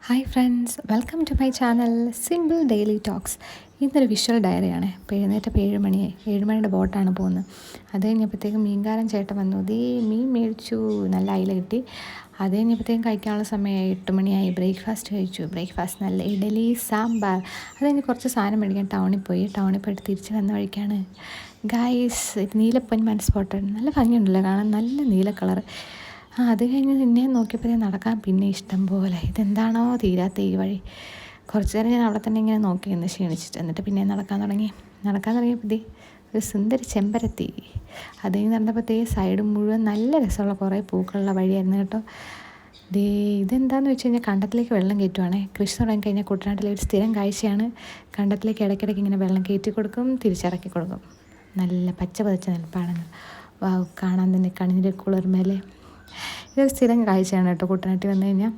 Hi friends, welcome to my channel simple daily talks. ഇന്നൊരു visual ഡയറിയാണ്. ഇപ്പോൾ എഴുന്നേറ്റപ്പോൾ 7 മണിയായി. 7 മണിയുടെ ബോട്ടാണ് പോകുന്നത്. അത് കഴിഞ്ഞപ്പോഴത്തേക്കും മീൻകാരൻ ചേട്ടൻ വന്നു. മീൻ മേടിച്ചു, നല്ല അയില കിട്ടി. അത് കഴിഞ്ഞപ്പോഴത്തേക്കും കഴിക്കാനുള്ള സമയമായി. 8 മണിയായി. ബ്രേക്ക്ഫാസ്റ്റ് കഴിച്ചു. ബ്രേക്ക്ഫാസ്റ്റ് നല്ല ഇഡലി സാമ്പാർ. അത് കഴിഞ്ഞ് കുറച്ച് സാധനം മേടിക്കാൻ ടൗണിൽ പോയിട്ട് തിരിച്ച് വന്ന വഴിക്കാണ് ഗായ്സ് നീലപ്പൊന്മാൻ സ്പോട്ടഡ്. നല്ല ഭംഗിയുണ്ടല്ലോ കാണാൻ, നല്ല നീല കളർ. അത് കഴിഞ്ഞ് പിന്നെ നോക്കിയപ്പോൾ നടക്കാൻ പിന്നെ ഇഷ്ടം പോലെ. ഇതെന്താണോ തീരാത്ത ഈ വഴി. കുറച്ച് നേരം ഞാൻ അവിടെ തന്നെ ഇങ്ങനെ നോക്കി നിന്ന് ക്ഷീണിച്ചിട്ട്, എന്നിട്ട് പിന്നെ നടക്കാൻ തുടങ്ങിയപ്പോൾ ഒരു സുന്ദരി ചെമ്പരത്തി. അത് കഴിഞ്ഞ് നടന്നപ്പോഴത്തേ സൈഡ് മുഴുവൻ നല്ല രസമുള്ള കുറേ പൂക്കളുള്ള വഴിയായിരുന്നു കേട്ടോ. ഇതെന്താണെന്ന് വെച്ച് കഴിഞ്ഞാൽ കണ്ടത്തിലേക്ക് വെള്ളം കയറ്റുവാണേ. കൃഷി തുടങ്ങി കഴിഞ്ഞാൽ കുട്ടനാട്ടിലെ ഒരു സ്ഥിരം കാഴ്ചയാണ്. കണ്ടത്തിലേക്ക് ഇടയ്ക്കിടയ്ക്ക് ഇങ്ങനെ വെള്ളം കയറ്റി കൊടുക്കും, തിരിച്ചിറക്കി കൊടുക്കും. നല്ല പച്ച പതച്ച നെൽപ്പാടങ്ങൾ. കാണാൻ തന്നെ കണ്ണിൻ്റെ കുളിർമേലെ ഇതൊരു സ്ഥിരം കാഴ്ചയാണ് കേട്ടോ കുട്ടനാട്ടിൽ വന്നു കഴിഞ്ഞാൽ.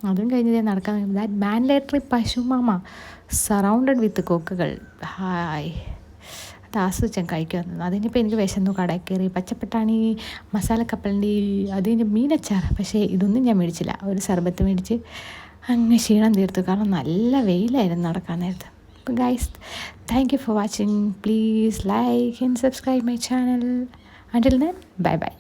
അതും കഴിഞ്ഞ് നടക്കാൻ ദാറ്റ് മാൻഡേറ്ററി പശുമാമ സറൗണ്ടഡ് വിത്ത് കൊക്കുകൾ. ഹായ്, അത് ആസ്വദിച്ചാൽ കഴിക്കുമെന്ന്. അതിനിപ്പോൾ എനിക്ക് വിശന്നു. കടയിൽ കയറി പച്ചപ്പട്ടാണി, മസാല കപ്പലണ്ടി, അതിന് മീനച്ചാർ. പക്ഷേ ഇതൊന്നും ഞാൻ മേടിച്ചില്ല. ഒരു സർബത്ത് മേടിച്ച് അങ്ങ് ക്ഷീണം തീർത്തു. കാരണം നല്ല വെയിലായിരുന്നു നടക്കാൻ നേരത്ത്. അപ്പോൾ guys, thank you for watching. Please like and subscribe my channel. Until then, bye bye.